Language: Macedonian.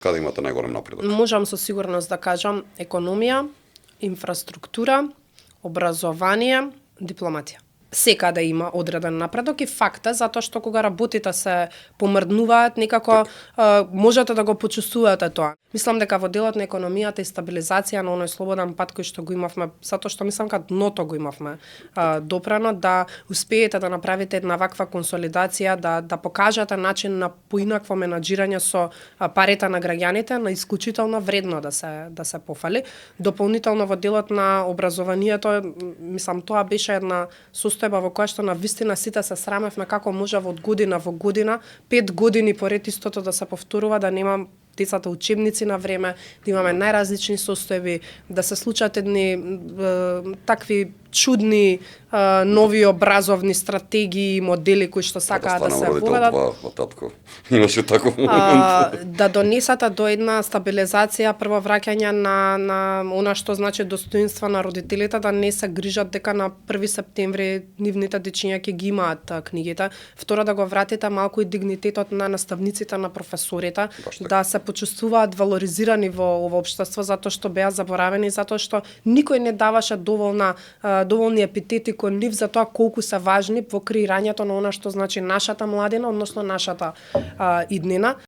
Каде имате најголем напредок? Можам со сигурност да кажам економија, инфраструктура, образование, дипломатија. Секаде има одреден напредок и факта затоа што кога работите се помрднуваат, некако можете да го почувствувате тоа. Мислам дека во делот на економијата и стабилизација на оној слободен пат кој што го имавме, затоа што мислам дека дното го имавме допрано, да успеете да направите една ваква консолидација, да покажете начин на поинакво менаџирање со парите на граѓаните, на исклучително вредно да се пофали. Дополнително во делот на образованието, мислам тоа беше една состојба во која што на вистина сите се срамевме како може од година во година, 5 години поред истото да се повторува, да нема децата учебници на време, да имаме најразлични состојби, да се случат едни такви чудни нови образовни стратегии и модели кои што сакаат да се воведат. Имаше таков момент. Да донесат до една стабилизација, прво враќање на она што значи достоинство на родителите, да не се грижат дека на 1 септември нивните дечиња ќе ги имаат книгите. Второ, да го вратите малку и дигнитетот на наставниците, на професорите, да се почувствуваат валоризирани во ова општество, затоа што беа заборавени, затоа што никој не даваше доволни епитети кон нив за тоа колку се важни во креирањето на она што значи нашата младина, односно нашата иднина.